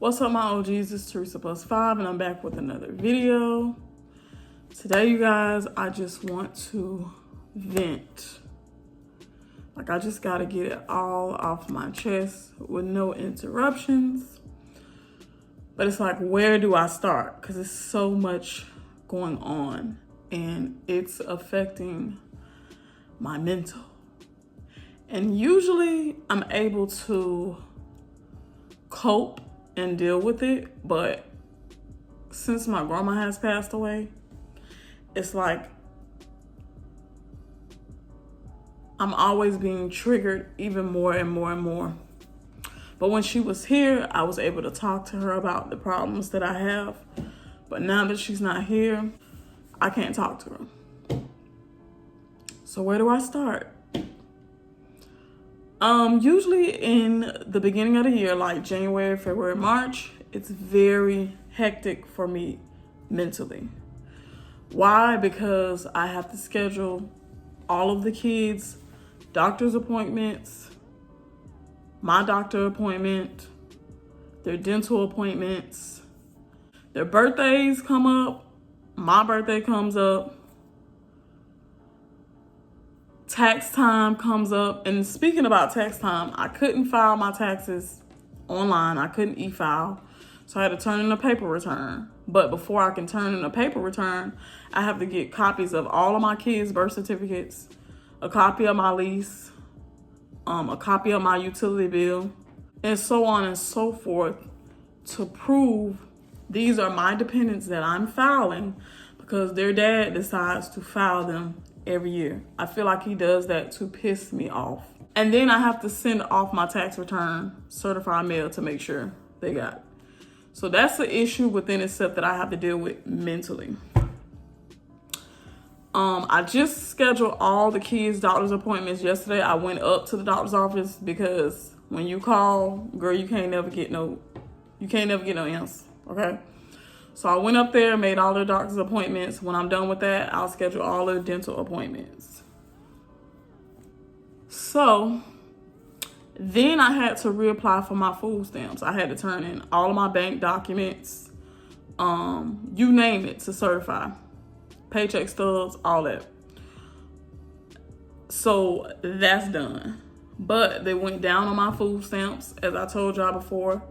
What's up, my OGs? It's TeresaPlusFive, and I'm back with another video. Today, you guys, I just want to vent. Like, I just gotta get it all off my chest with no interruptions. But it's like, where do I start? Because there's so much going on, and it's affecting my mental. And usually, I'm able to cope and deal with it, but since my grandma has passed away, it's like I'm always being triggered even more and more and more. But when she was here, I was able to talk to her about the problems that I have. But now that she's not here, I can't talk to her. So where do I start? Usually in the beginning of the year, like January, February, March, it's very hectic for me mentally. Why? Because I have to schedule all of the kids' doctor's appointments, my doctor appointment, their dental appointments, their birthdays come up, my birthday comes up, tax time comes up. And speaking about tax time, I couldn't file my taxes online. I couldn't e-file. So I had to turn in a paper return. But before I can turn in a paper return, I have to get copies of all of my kids' birth certificates, a copy of my lease, a copy of my utility bill, and so on and so forth to prove these are my dependents that I'm filing because their dad decides to file them every year. I feel like he does that to piss me off. And then I have to send off my tax return certified mail to make sure they got it. So that's the issue within itself that I have to deal with mentally. I just scheduled all the kids' doctor's appointments yesterday. I went up to the doctor's office because when you call, girl, you can't never get no answer, okay? So I went up there, made all the doctor's appointments. When I'm done with that, I'll schedule all the dental appointments. So then I had to reapply for my food stamps. I had to turn in all of my bank documents, you name it, to certify. Paycheck stubs, all that. So that's done. But they went down on my food stamps, as I told y'all before,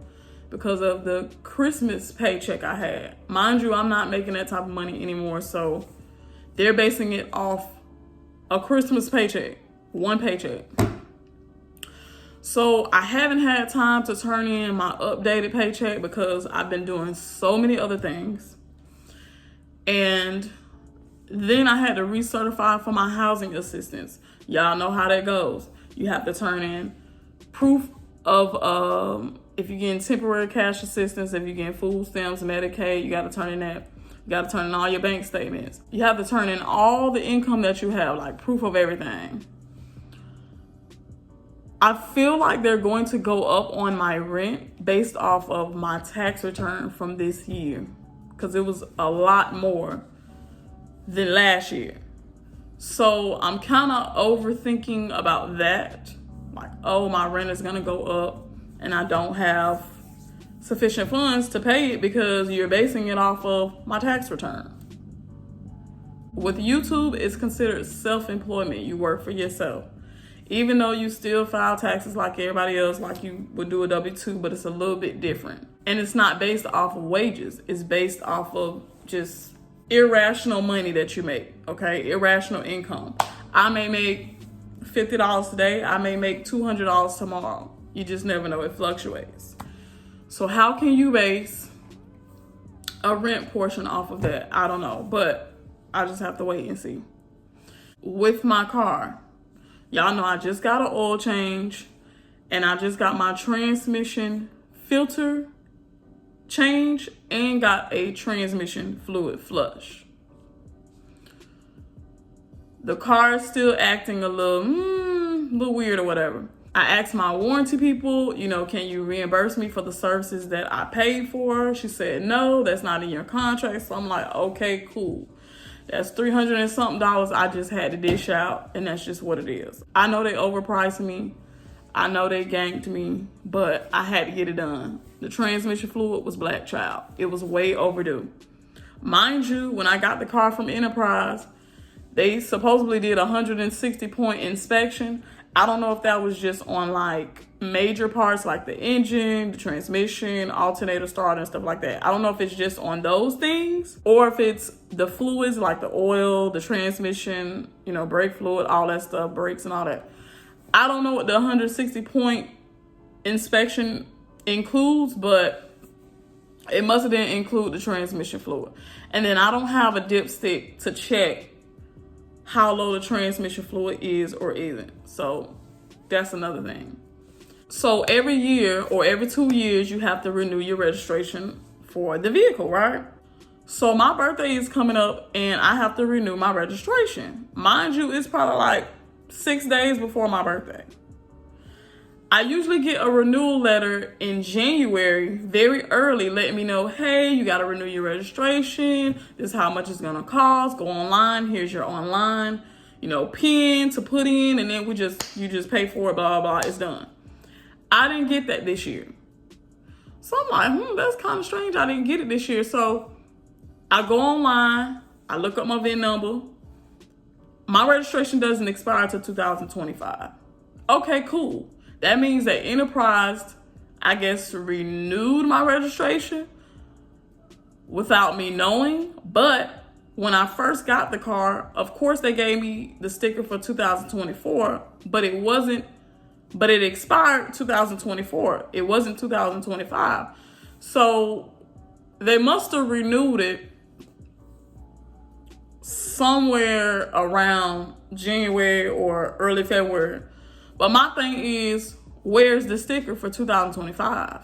because of the Christmas paycheck I had. Mind you, I'm not making that type of money anymore, so they're basing it off a Christmas paycheck, one paycheck. So I haven't had time to turn in my updated paycheck because I've been doing so many other things. And then I had to recertify for my housing assistance. Y'all know how that goes. You have to turn in proof of if you're getting temporary cash assistance, if you're getting food stamps, Medicaid, you got to turn in that. You got to turn in all your bank statements. You have to turn in all the income that you have, like proof of everything. I feel like they're going to go up on my rent based off of my tax return from this year because it was a lot more than last year. So I'm kind of overthinking about that. Like, oh, my rent is going to go up and I don't have sufficient funds to pay it because you're basing it off of my tax return. With YouTube, it's considered self-employment. You work for yourself. Even though you still file taxes like everybody else, like you would do a W-2, but it's a little bit different. And it's not based off of wages. It's based off of just irrational money that you make, okay? Irrational income. I may make $50 today. I may make $200 tomorrow. You just never know. It fluctuates. So how can you base a rent portion off of that? I don't know, but I just have to wait and see. With my car, y'all know I just got an oil change and I just got my transmission filter change and got a transmission fluid flush. The car is still acting a little weird or whatever. I asked my warranty people, can you reimburse me for the services that I paid for? She said, no, that's not in your contract. So I'm like, okay, cool. That's $300 and something I just had to dish out, and that's just what it is. I know they overpriced me. I know they ganked me, but I had to get it done. The transmission fluid was black, child. It was way overdue. Mind you, when I got the car from Enterprise, they supposedly did a 160-point inspection. I don't know if that was just on like major parts like the engine, the transmission, alternator start, and stuff like that. I don't know if it's just on those things or if it's the fluids like the oil, the transmission, brake fluid, all that stuff, brakes and all that. I don't know what the 160-point inspection includes, but it must have didn't include the transmission fluid. And then I don't have a dipstick to check how low the transmission fluid is or isn't. So that's another thing. So every year or every 2 years, you have to renew your registration for the vehicle, right? So my birthday is coming up and I have to renew my registration. Mind you, it's probably like 6 days before my birthday. I usually get a renewal letter in January, very early, letting me know, hey, you got to renew your registration. This is how much it's going to cost. Go online. Here's your online, PIN to put in. And then you just pay for it, blah, blah, blah. It's done. I didn't get that this year. So I'm like, that's kind of strange. I didn't get it this year. So I go online. I look up my VIN number. My registration doesn't expire until 2025. Okay, cool. That means that Enterprise, I guess, renewed my registration without me knowing. But when I first got the car, of course, they gave me the sticker for 2024, but it expired 2024. It wasn't 2025. So they must have renewed it somewhere around January or early February. But my thing is, where's the sticker for 2025?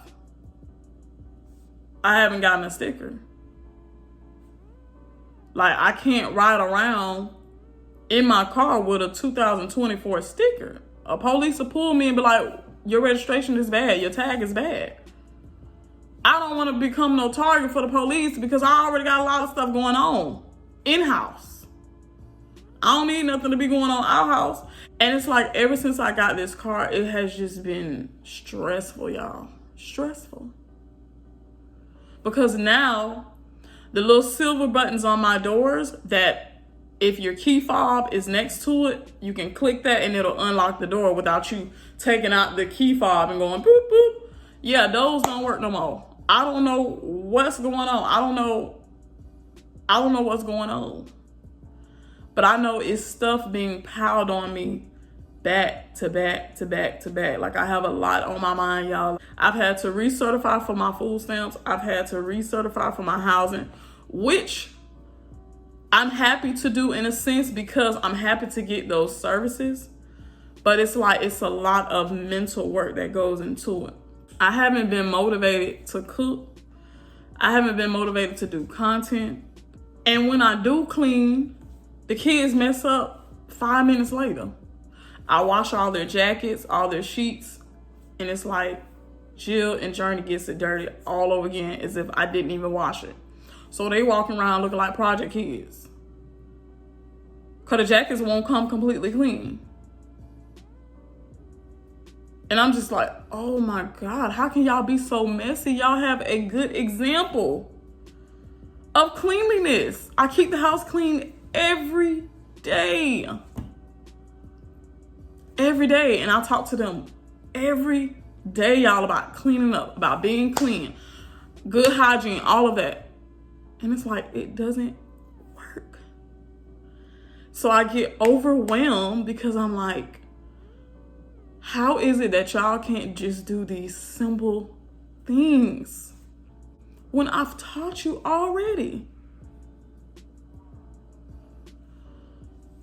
I haven't gotten a sticker. Like, I can't ride around in my car with a 2024 sticker. A police will pull me and be like, your registration is bad. Your tag is bad. I don't want to become no target for the police because I already got a lot of stuff going on in-house. I don't need nothing to be going on out-house. And it's like, ever since I got this car, it has just been stressful, y'all. Stressful. Because now, the little silver buttons on my doors that if your key fob is next to it, you can click that and it'll unlock the door without you taking out the key fob and going boop, boop. Yeah, those don't work no more. I don't know what's going on. I don't know what's going on. But I know it's stuff being piled on me back to back to back to back. Like, I have a lot on my mind, y'all. I've had to recertify for my food stamps. I've had to recertify for my housing, which I'm happy to do in a sense because I'm happy to get those services. But it's like, it's a lot of mental work that goes into it. I haven't been motivated to cook. I haven't been motivated to do content. And when I do clean, the kids mess up 5 minutes later. I wash all their jackets, all their sheets, and it's like Jill and Journey gets it dirty all over again as if I didn't even wash it. So they walking around looking like project kids. Because the jackets won't come completely clean. And I'm just like, oh my God, how can y'all be so messy? Y'all have a good example of cleanliness. I keep the house clean every day. Every day. And I talk to them every day, y'all, about cleaning up, about being clean, good hygiene, all of that. And it's like, it doesn't work. So I get overwhelmed because I'm like, how is it that y'all can't just do these simple things when I've taught you already?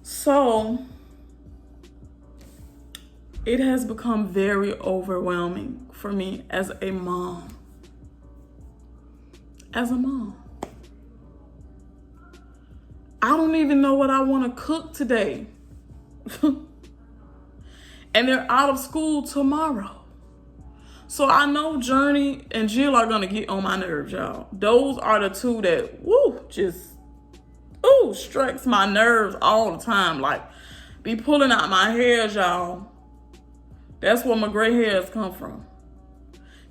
So it has become very overwhelming for me as a mom. As a mom. I don't even know what I want to cook today. And they're out of school tomorrow. So I know Journey and Jill are going to get on my nerves, y'all. Those are the two that, strikes my nerves all the time. Like, be pulling out my hairs, y'all. That's where my gray hairs come from.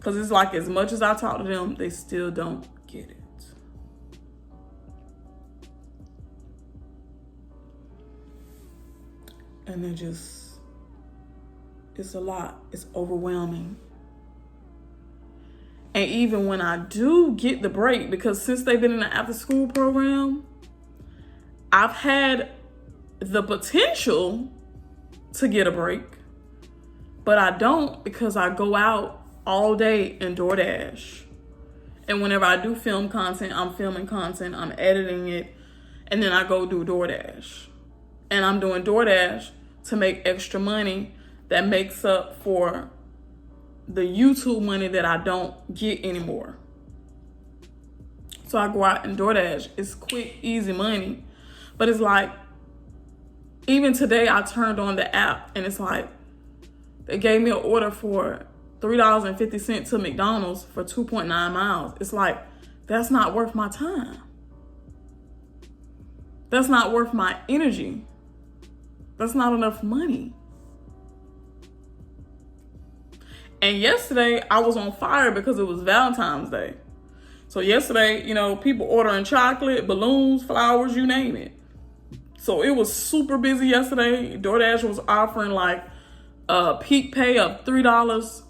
Because it's like as much as I talk to them, they still don't get it. And it's a lot. It's overwhelming. And even when I do get the break, because since they've been in the after school program, I've had the potential to get a break, but I don't, because I go out all day in DoorDash. And whenever I do film content, I'm filming content, I'm editing it, and then I go do DoorDash. And I'm doing DoorDash to make extra money that makes up for the YouTube money that I don't get anymore. So I go out and DoorDash. It's quick, easy money. But it's like, even today I turned on the app and it's like, they gave me an order for $3.50 to McDonald's for 2.9 miles. It's like, that's not worth my time. That's not worth my energy. That's not enough money. And yesterday I was on fire because it was Valentine's Day. So yesterday, people ordering chocolate, balloons, flowers, you name it. So it was super busy yesterday. DoorDash was offering like a peak pay of $3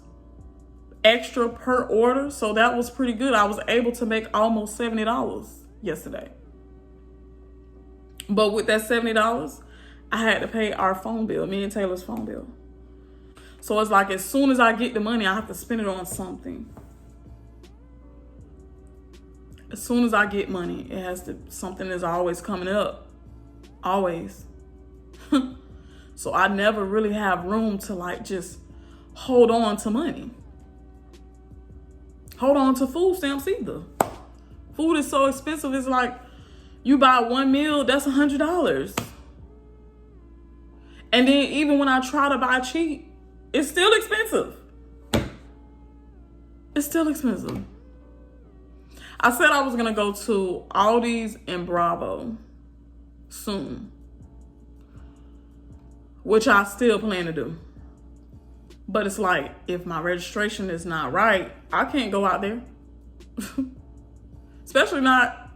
extra per order. So that was pretty good. I was able to make almost $70 yesterday. But with that $70, I had to pay our phone bill, me and Taylor's phone bill. So it's like, as soon as I get the money, I have to spend it on something. As soon as I get money, something is always coming up. Always. So I never really have room to like just hold on to money. Hold on to food stamps either. Food is so expensive. It's like, you buy one meal, that's $100. And then even when I try to buy cheap, it's still expensive. It's still expensive. I said I was going to go to Aldi's and Bravo soon, which I still plan to do. But it's like, if my registration is not right, I can't go out there. Especially not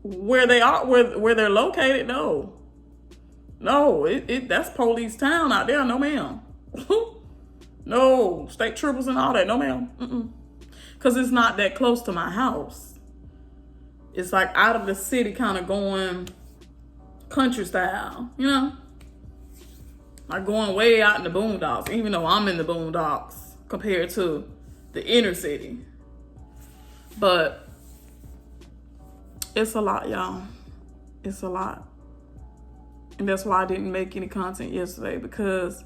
where they are, where they're located. No, that's police town out there. No, ma'am. No, state troopers and all that. No, ma'am. Because it's not that close to my house. It's like out of the city, kind of going country style, Like going way out in the boondocks, even though I'm in the boondocks compared to the inner city. But it's a lot, y'all. It's a lot. And that's why I didn't make any content yesterday, because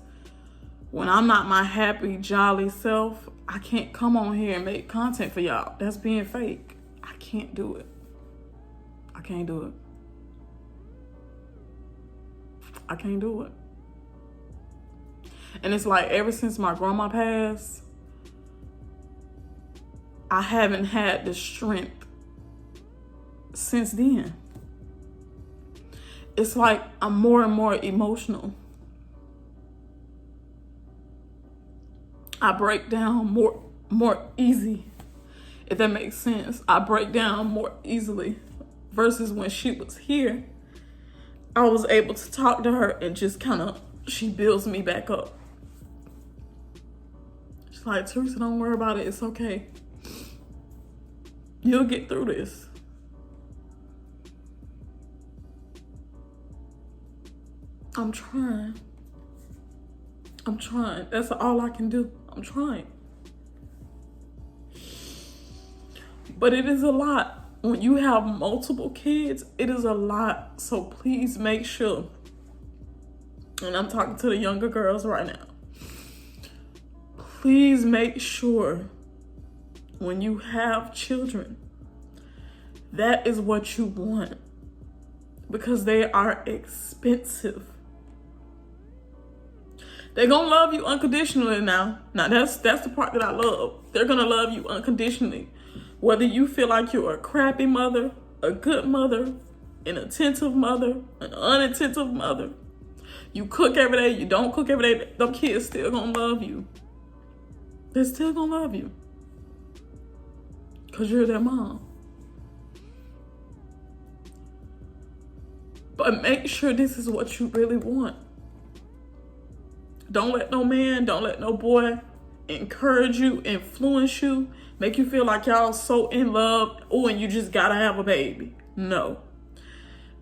when I'm not my happy, jolly self, I can't come on here and make content for y'all. That's being fake. I can't do it. I can't do it. I can't do it. And it's like, ever since my grandma passed, I haven't had the strength since then. It's like I'm more and more emotional. I break down more easy, if that makes sense. I break down more easily versus when she was here. I was able to talk to her and just she builds me back up. She's like, Teresa, don't worry about it. It's okay. You'll get through this. I'm trying. That's all I can do. I'm trying. But it is a lot. When you have multiple kids, it is a lot. So please make sure, and I'm talking to the younger girls right now, please make sure when you have children, that is what you want, because they are expensive. They're gonna love you unconditionally now. Now that's the part that I love. They're gonna love you unconditionally. Whether you feel like you're a crappy mother, a good mother, an attentive mother, an unattentive mother. You cook every day, you don't cook every day, them kids still gonna love you. They're still gonna love you. because you're their mom. But make sure this is what you really want. Don't let no man, don't let no boy encourage you, influence you, make you feel like y'all so in love. Oh, and you just gotta have a baby. No.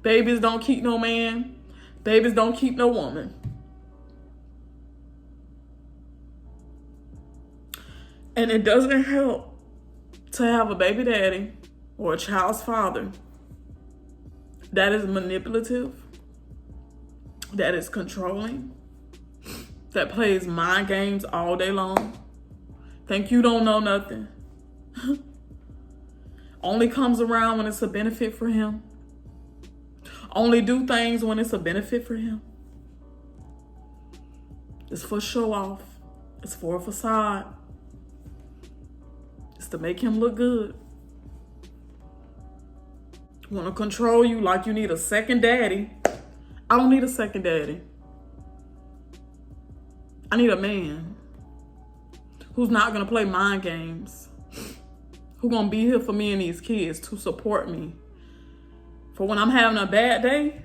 Babies don't keep no man. Babies don't keep no woman. And it doesn't help to have a baby daddy or a child's father that is manipulative, that is controlling, that plays mind games all day long. Think you don't know nothing. Only comes around when it's a benefit for him. Only do things when it's a benefit for him. It's for show off. It's for a facade. It's to make him look good. Want to control you like you need a second daddy. I don't need a second daddy. I need a man who's not going to play mind games. Who's going to be here for me and these kids, to support me. For when I'm having a bad day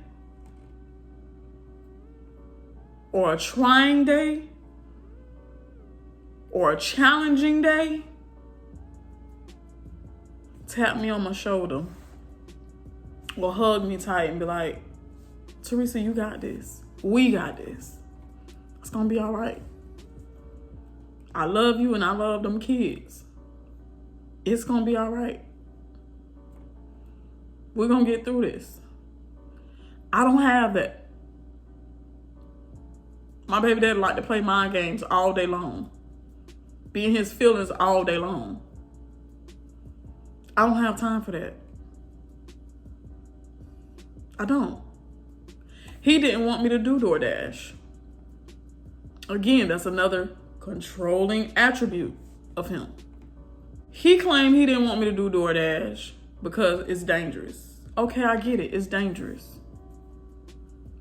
or a trying day or a challenging day, tap me on my shoulder or hug me tight and be like, Teresa, you got this. We got this. It's gonna be all right. I love you and I love them kids. It's gonna be all right. We're gonna get through this. I don't have that. My baby daddy like to play mind games all day long. Be in his feelings all day long. I don't have time for that. I don't. He didn't want me to do DoorDash. Again, that's another controlling attribute of him. He claimed he didn't want me to do DoorDash because it's dangerous. Okay, I get it. It's dangerous.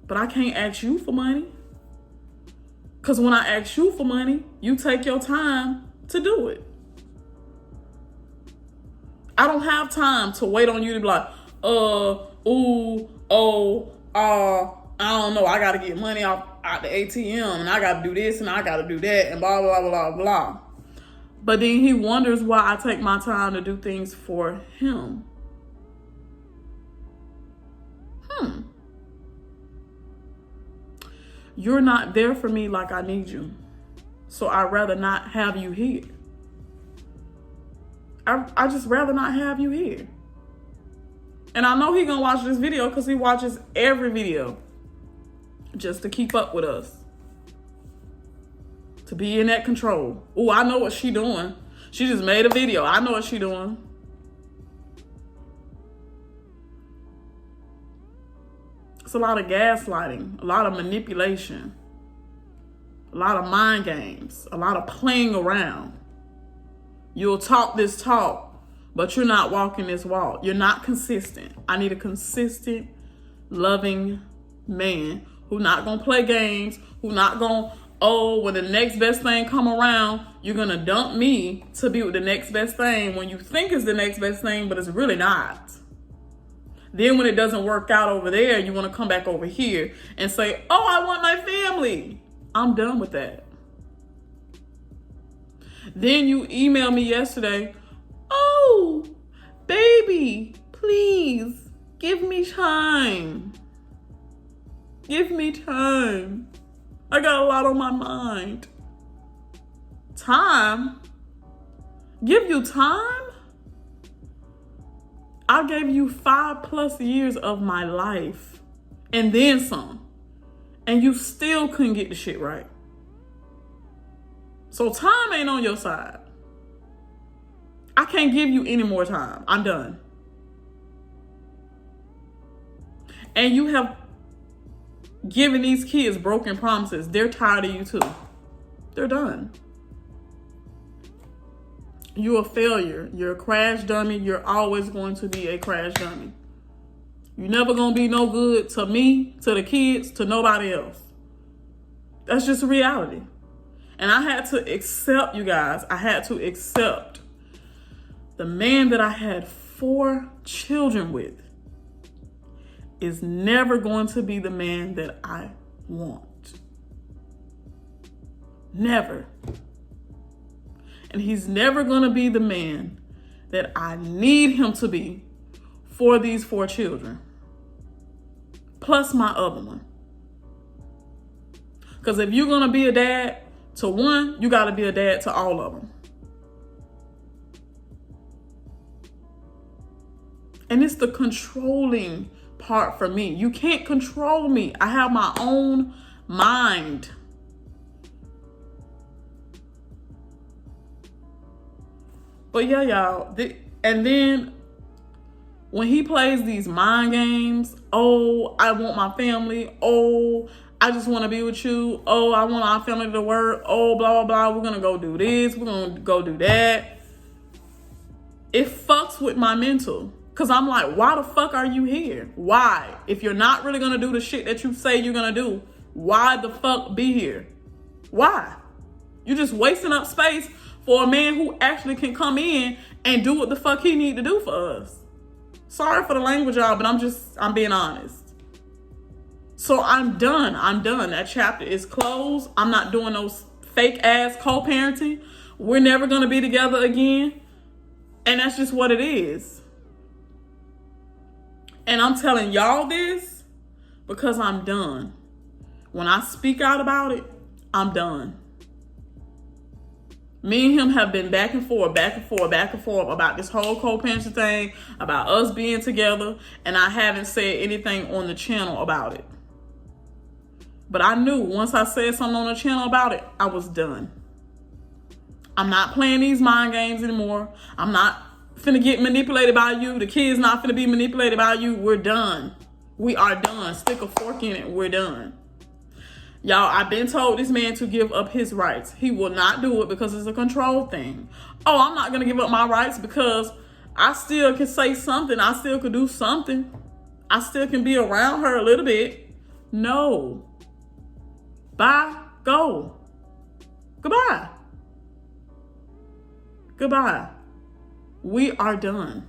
But I can't ask you for money. Because when I ask you for money, you take your time to do it. I don't have time to wait on you to be like, I don't know, I gotta get money out the ATM and I gotta do this and I gotta do that and blah, blah, blah, blah. But then he wonders why I take my time to do things for him. You're not there for me like I need you. So I'd rather not have you here. I just rather not have you here. And I know he gonna watch this video because he watches every video just to keep up with us. To be in that control. Oh, I know what she doing. She just made a video. I know what she doing. It's a lot of gaslighting, a lot of manipulation, a lot of mind games, a lot of playing around. You'll talk this talk, but you're not walking this walk. You're not consistent. I need a consistent, loving man who's not going to play games, who's not going to, when the next best thing come around, you're going to dump me to be with the next best thing when you think it's the next best thing, but it's really not. Then when it doesn't work out over there, you want to come back over here and say, oh, I want my family. I'm done with that. Then you emailed me yesterday, oh, baby, please give me time. Give me time. I got a lot on my mind. Time? Give you time? I gave you 5+ years of my life and then some. And you still couldn't get the shit right. So time ain't on your side. I can't give you any more time. I'm done. And you have given these kids broken promises. They're tired of you too. They're done. You're a failure. You're a crash dummy. You're always going to be a crash dummy. You're never going to be no good to me, to the kids, to nobody else. That's just a reality. And I had to accept, you guys. I had to accept the man that I had 4 children with is never going to be the man that I want. Never. And he's never going to be the man that I need him to be for these 4 children. Plus my other one. Because if you're going to be a dad to one, you got to be a dad to all of them. And it's the controlling part for me. You can't control me. I have my own mind. But yeah, y'all. And then when he plays these mind games, oh, I want my family. Oh, I just want to be with you. Oh, I want our family to work. Oh, blah, blah, blah. We're going to go do this. We're going to go do that. It fucks with my mental. Because I'm like, why the fuck are you here? Why? If you're not really going to do the shit that you say you're going to do, why the fuck be here? Why? You're just wasting up space for a man who actually can come in and do what the fuck he need to do for us. Sorry for the language, y'all, but I'm being honest. So I'm done. That chapter is closed. I'm not doing those fake ass co-parenting. We're never going to be together again. And that's just what it is. And I'm telling y'all this because I'm done. When I speak out about it, I'm done. Me and him have been back and forth about this whole co-parenting thing, about us being together, and I haven't said anything on the channel about it. But I knew once I said something on the channel about it, I was done. I'm not playing these mind games anymore. I'm not finna get manipulated by you. The kid's not finna be manipulated by you. We're done. We are done. Stick a fork in it. We're done. Y'all, I've been told this man to give up his rights. He will not do it because it's a control thing. Oh, I'm not going to give up my rights because I still can say something. I still can do something. I still can be around her a little bit. No. Bye. Go. Goodbye. Goodbye. We are done.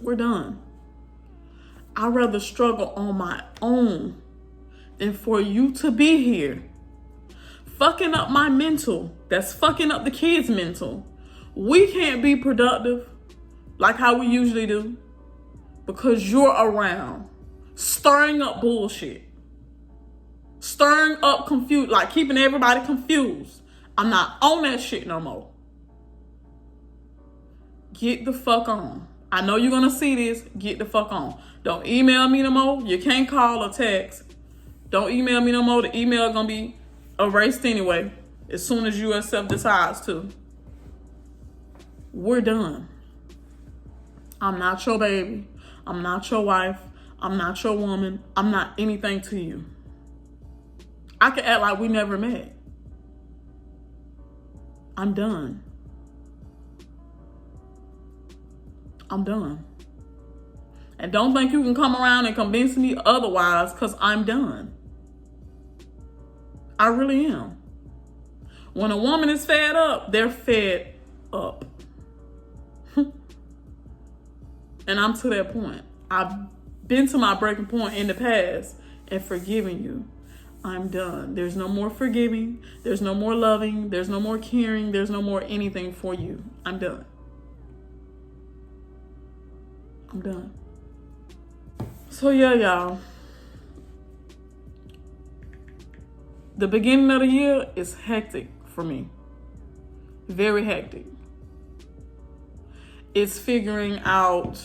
We're done. I'd rather struggle on my own than for you to be here fucking up my mental. That's fucking up the kids' mental. We can't be productive like how we usually do because you're around stirring up bullshit, stirring up confused, like keeping everybody confused. I'm not on that shit no more. Get the fuck on. I know you're gonna see this. Get the fuck on. Don't email me no more. You can't call or text. Don't email me no more. The email gonna be erased anyway as soon as you yourself decides to. We're done. I'm not your baby. I'm not your wife. I'm not your woman. I'm not anything to you. I can act like we never met. I'm done. I'm done. And don't think you can come around and convince me otherwise because I'm done. I really am. When a woman is fed up, they're fed up. And I'm to that point. I've been to my breaking point in the past and forgiving you. I'm done. There's no more forgiving. There's no more loving. There's no more caring. There's no more anything for you. I'm done. I'm done. So yeah, y'all. The beginning of the year is hectic for me. Very hectic. It's figuring out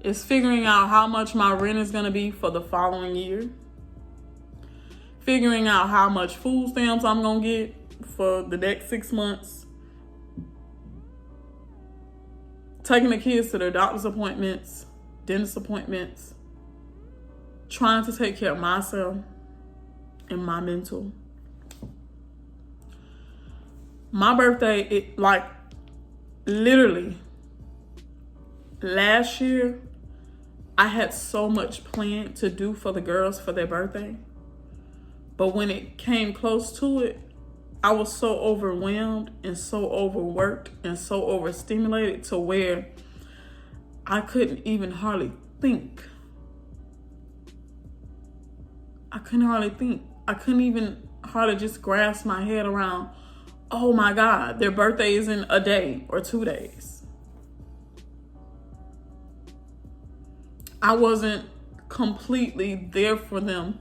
how much my rent is going to be for the following year. Figuring out how much food stamps I'm going to get for the next 6 months. Taking the kids to their doctor's appointments, dentist appointments. Trying to take care of myself and my mental. My birthday, literally, last year, I had so much planned to do for the girls for their birthday. But when it came close to it, I was so overwhelmed and so overworked and so overstimulated to where I couldn't even hardly think. I couldn't hardly think. I couldn't even hardly just grasp my head around, oh my God, their birthday is in a day or 2 days. I wasn't completely there for them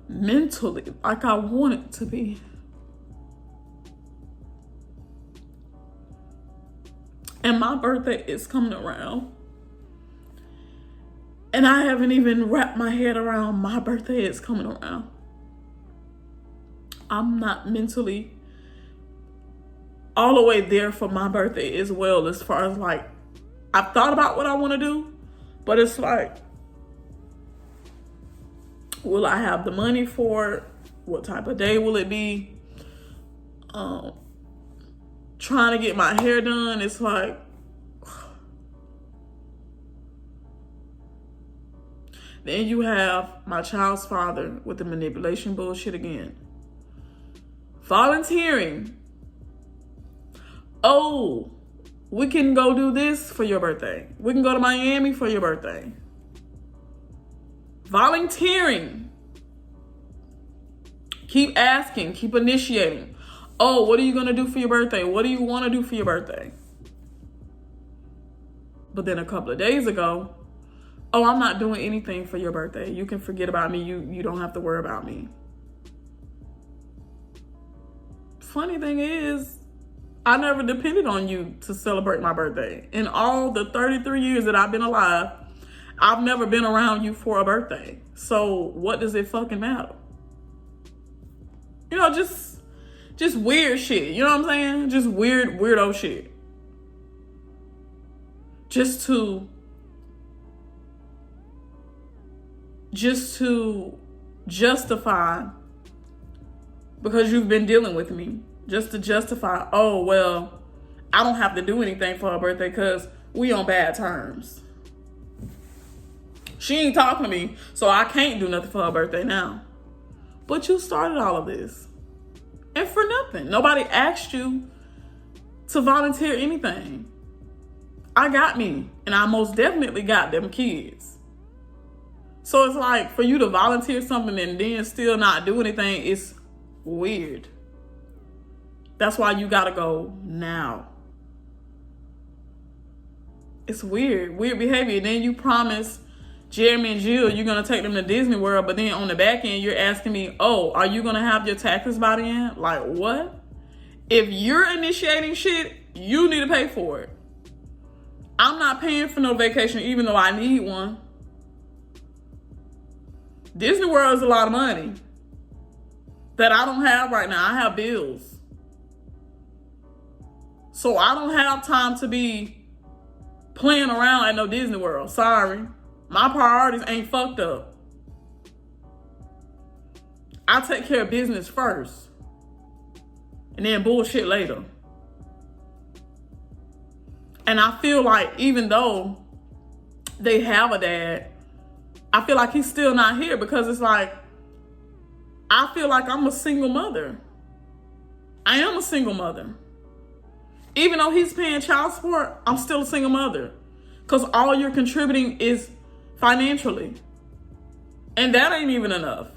mentally like I wanted to be. And my birthday is coming around. And I haven't even wrapped my head around my birthday is coming around. I'm not mentally all the way there for my birthday as well, as far as like, I've thought about what I want to do, but it's like, will I have the money for it? What type of day will it be? Trying to get my hair done, it's like, then you have my child's father with the manipulation bullshit again. Volunteering. Oh, we can go do this for your birthday. We can go to Miami for your birthday. Volunteering. Keep asking, keep initiating. Oh, what are you going to do for your birthday? What do you want to do for your birthday? But then a couple of days ago, oh, I'm not doing anything for your birthday. You can forget about me. You don't have to worry about me. Funny thing is, I never depended on you to celebrate my birthday. In all the 33 years that I've been alive, I've never been around you for a birthday. So what does it fucking matter? You know, just weird shit. You know what I'm saying? Just weirdo shit. Just to justify, because you've been dealing with me, just to justify, oh, well, I don't have to do anything for her birthday because we on bad terms. She ain't talking to me, so I can't do nothing for her birthday now. But you started all of this. And for nothing. Nobody asked you to volunteer anything. I got me, and I most definitely got them kids. So it's like, for you to volunteer something and then still not do anything, it's weird. That's why you gotta go now. It's weird behavior. And then you promise Jeremy and Jill you're gonna take them to Disney World, but then on the back end you're asking me, oh, are you gonna have your taxes by the end? Like, what? If you're initiating shit, you need to pay for it. I'm not paying for no vacation even though I need one. Disney World is a lot of money that I don't have right now. I have bills. So I don't have time to be playing around at no Disney World. Sorry. My priorities ain't fucked up. I take care of business first. And then bullshit later. And I feel like even though they have a dad, I feel like he's still not here, because it's like, I feel like I'm a single mother. I am a single mother. Even though he's paying child support, I'm still a single mother. Because all you're contributing is financially. And that ain't even enough.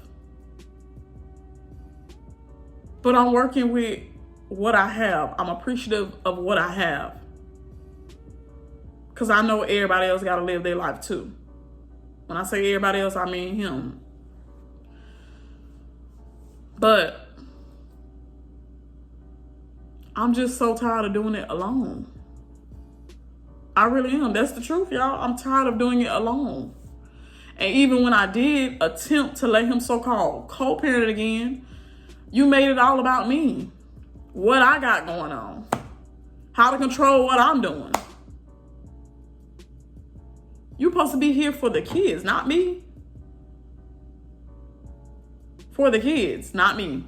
But I'm working with what I have. I'm appreciative of what I have. Because I know everybody else got to live their life too. When I say everybody else, I mean him. But I'm just so tired of doing it alone. I really am. That's the truth, y'all. I'm tired of doing it alone. And even when I did attempt to let him so-called co-parent again, you made it all about me. What I got going on. How to control what I'm doing. You're supposed to be here for the kids, not me. For the kids, not me.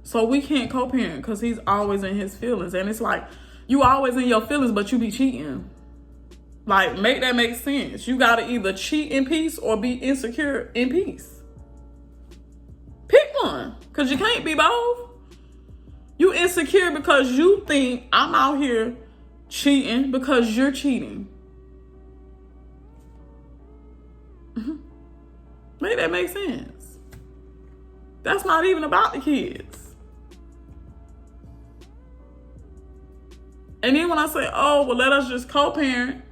So we can't co-parent because he's always in his feelings. And it's like, you always in your feelings, but you be cheating. Like, make that make sense. You got to either cheat in peace or be insecure in peace. one, because you can't be both. You insecure because you think I'm out here cheating because you're cheating. Make that make sense. That's not even about the kids. And then when I say, oh, well, let us just co-parent.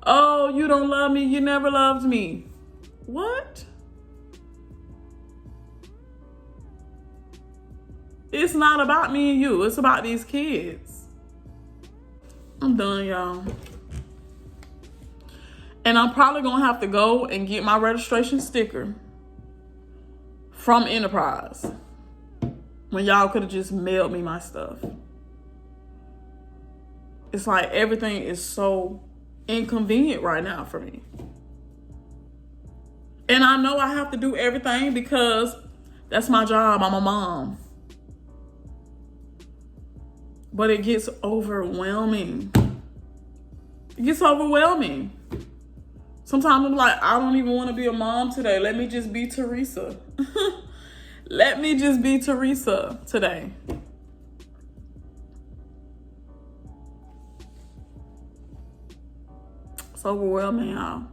Oh, you don't love me. You never loved me. What? It's not about me and you. It's about these kids. I'm done, y'all. And I'm probably going to have to go and get my registration sticker from Enterprise when y'all could have just mailed me my stuff. It's like everything is so inconvenient right now for me. And I know I have to do everything because that's my job. I'm a mom. But it gets overwhelming. It gets overwhelming. Sometimes I'm like, I don't even want to be a mom today. Let me just be Teresa. Let me just be Teresa today. It's overwhelming, y'all.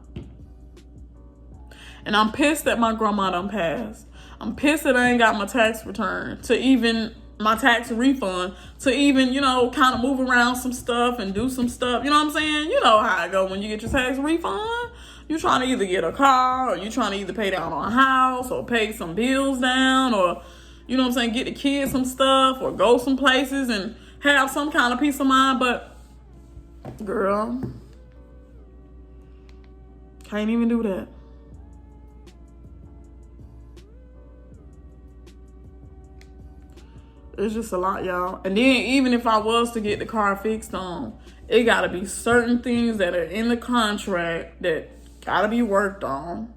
And I'm pissed that my grandma done passed. I'm pissed that I ain't got my tax return to even my tax refund to even, kind of move around some stuff and do some stuff. You know what I'm saying? You know how it go when you get your tax refund. You're trying to either get a car or you're trying to either pay down on a house or pay some bills down or, you know what I'm saying, get the kids some stuff or go some places and have some kind of peace of mind. But, girl, can't even do that. It's just a lot, y'all. And then even if I was to get the car fixed on, it got to be certain things that are in the contract that got to be worked on.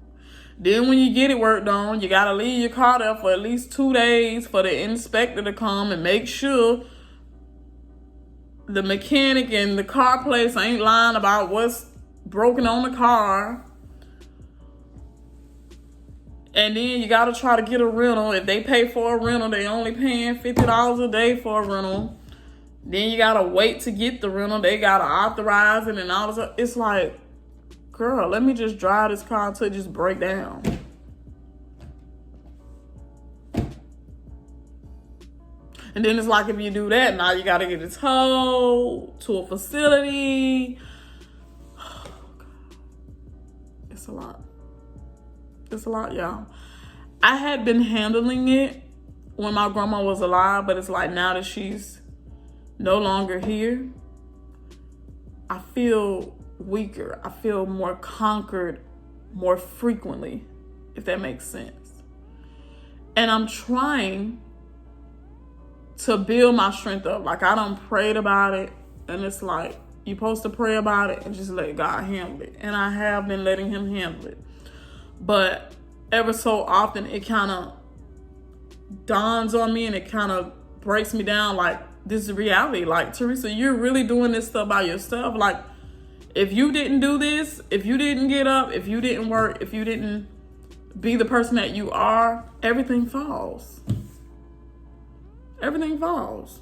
Then when you get it worked on, you got to leave your car there for at least 2 days for the inspector to come and make sure the mechanic and the car place ain't lying about what's broken on the car. And then you got to try to get a rental. If they pay for a rental, they only paying $50 a day for a rental. Then you got to wait to get the rental. They got to authorize it and all this stuff. It's like, girl, let me just drive this car until it just break down. And then it's like if you do that, now you got to get it towed to a facility. Oh, God. It's a lot. It's a lot, y'all. I had been handling it when my grandma was alive, but it's like now that she's no longer here, I feel weaker. I feel more conquered more frequently, if that makes sense. And I'm trying to build my strength up. Like, I done prayed about it, and it's like, you're supposed to pray about it and just let God handle it. And I have been letting him handle it. But ever so often, it kind of dawns on me and it kind of breaks me down. Like, this is reality. Like, Teresa, you're really doing this stuff by yourself. Like, if you didn't do this, if you didn't get up, if you didn't work, if you didn't be the person that you are, everything falls. Everything falls.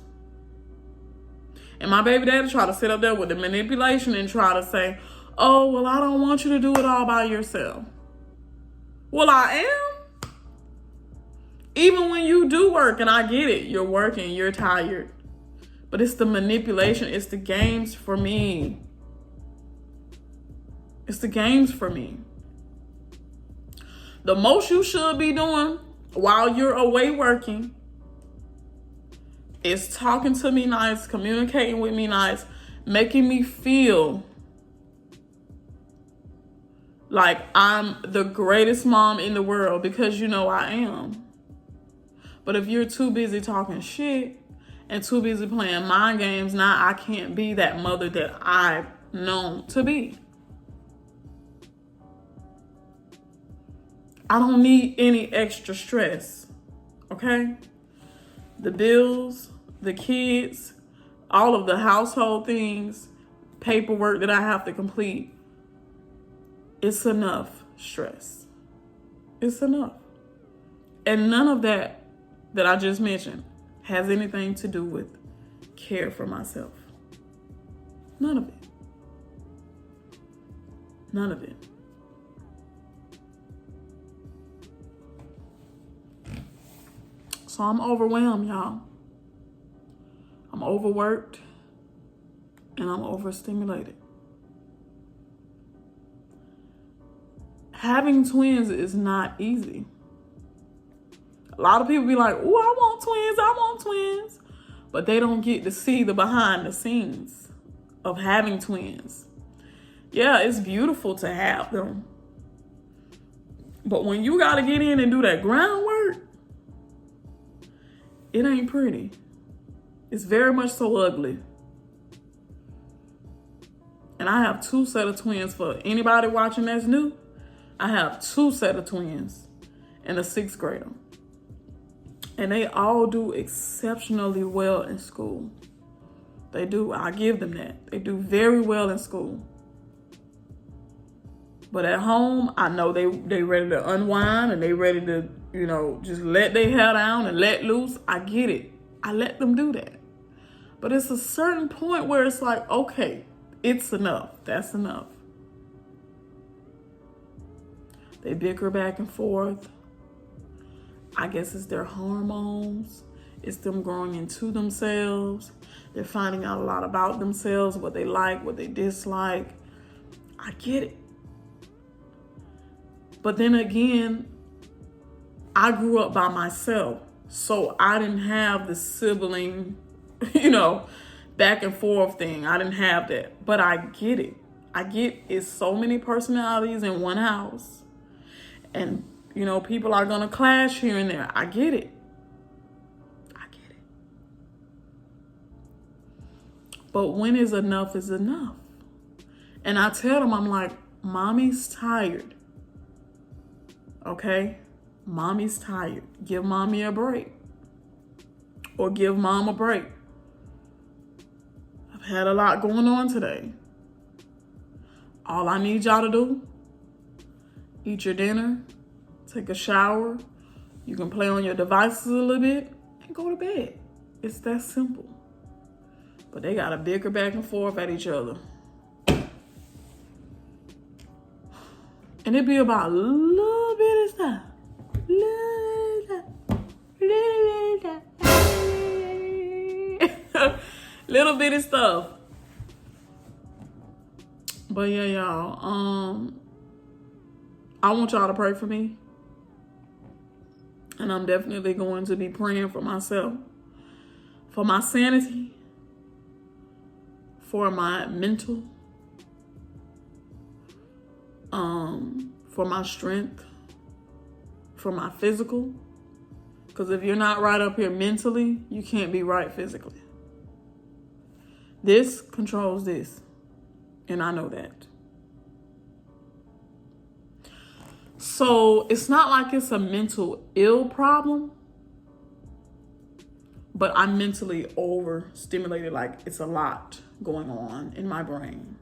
And my baby daddy try to sit up there with the manipulation and try to say, oh, well, I don't want you to do it all by yourself. Well, I am. Even when you do work, and I get it, you're working, you're tired. But it's the manipulation, it's the games for me. It's the games for me. The most you should be doing while you're away working is talking to me nice, communicating with me nice, making me feel like I'm the greatest mom in the world, because you know I am. But if you're too busy talking shit and too busy playing mind games, now I can't be that mother that I've known to be. I don't need any extra stress, okay? The bills, the kids, all of the household things, paperwork that I have to complete. It's enough stress. It's enough. And none of that I just mentioned has anything to do with care for myself. None of it. None of it. So I'm overwhelmed, y'all. I'm overworked and I'm overstimulated. Having twins is not easy. A lot of people be like, "Oh, I want twins." But they don't get to see the behind the scenes of having twins. Yeah, it's beautiful to have them. But when you got to get in and do that groundwork, it ain't pretty. It's very much so ugly. And I have 2 sets of twins. For anybody watching that's new, I have 2 sets of twins and a 6th grader. And they all do exceptionally well in school. They do. I give them that. They do very well in school. But at home, I know they ready to unwind and they ready to, just let their hair down and let loose. I get it. I let them do that. But it's a certain point where it's like, okay, it's enough. That's enough. They bicker back and forth. I guess it's their hormones. It's them growing into themselves. They're finding out a lot about themselves, what they like, what they dislike. I get it. But then again, I grew up by myself. So I didn't have the sibling, back and forth thing. I didn't have that. But I get it. I get it's so many personalities in one house. And, people are going to clash here and there. I get it. But when is enough is enough. And I tell them, I'm like, mommy's tired. Okay? Mommy's tired. Give mommy a break. Or give mom a break. I've had a lot going on today. All I need y'all to do, eat your dinner, take a shower. You can play on your devices a little bit and go to bed. It's that simple. But they got to bicker back and forth at each other. And it be about a little bit of stuff. Little bit of stuff. But yeah, y'all. I want y'all to pray for me. And I'm definitely going to be praying for myself. For my sanity. For my mental. For my strength. For my physical. Because if you're not right up here mentally, you can't be right physically. This controls this. And I know that. So it's not like it's a mental ill problem. But I'm mentally overstimulated. Like it's a lot going on in my brain.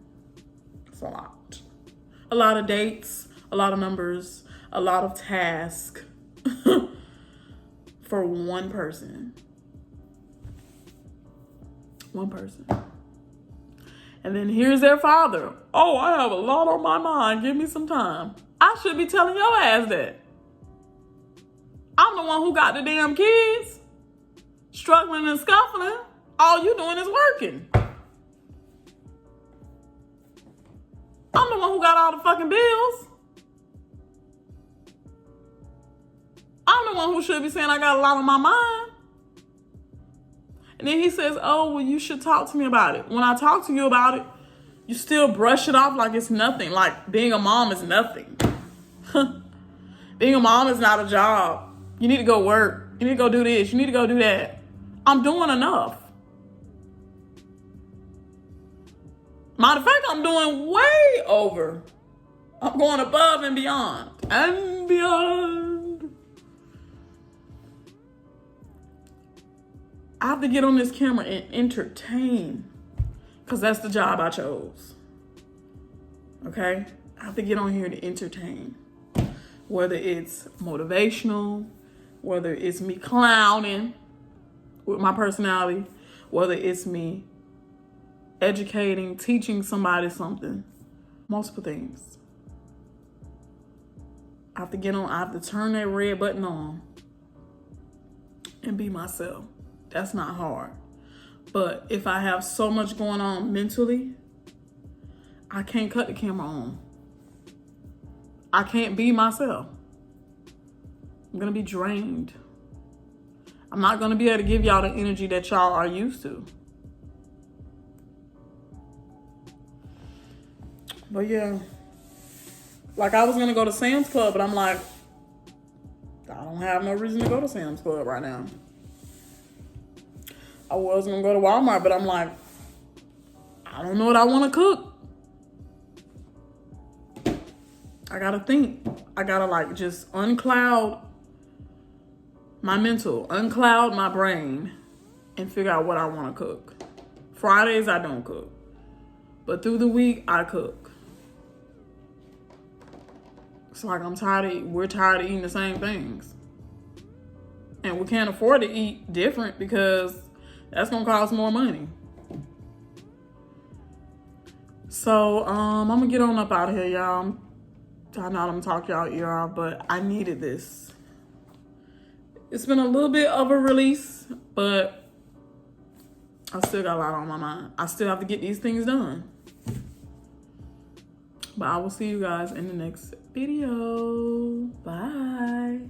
It's a lot. A lot of dates, a lot of numbers, a lot of tasks for one person. One person. And then here's their father. Oh, I have a lot on my mind. Give me some time. I should be telling your ass that. I'm the one who got the damn kids. Struggling and scuffling. All you doing is working. I'm the one who got all the fucking bills. I'm the one who should be saying I got a lot on my mind. And then he says, oh, well, you should talk to me about it. When I talk to you about it, you still brush it off like it's nothing. Like being a mom is nothing. Being a mom is not a job. You need to go work. You need to go do this. You need to go do that. I'm doing enough. Matter of fact, I'm doing way over. I'm going above and beyond. And beyond. I have to get on this camera and entertain. Because that's the job I chose. Okay? I have to get on here to entertain. Whether it's motivational, whether it's me clowning with my personality, whether it's me educating, teaching somebody something, multiple things. I have to turn that red button on and be myself. That's not hard. But if I have so much going on mentally, I can't cut the camera on. I can't be myself. I'm gonna be drained. I'm not gonna be able to give y'all the energy that y'all are used to. But yeah, like I was gonna go to Sam's Club, but I'm like, I don't have no reason to go to Sam's Club right now. I was gonna go to Walmart, but I'm like, I don't know what I wanna cook. I gotta think. I gotta like just uncloud my mental, uncloud my brain, and figure out what I wanna cook. Fridays, I don't cook. But through the week, I cook. It's like we're tired of eating the same things. And we can't afford to eat different because that's gonna cost more money. So, I'm gonna get on up out of here, y'all. I know I'm gonna talk y'all ear off, but I needed this. It's been a little bit of a release, but I still got a lot on my mind. I still have to get these things done. But I will see you guys in the next video. Bye.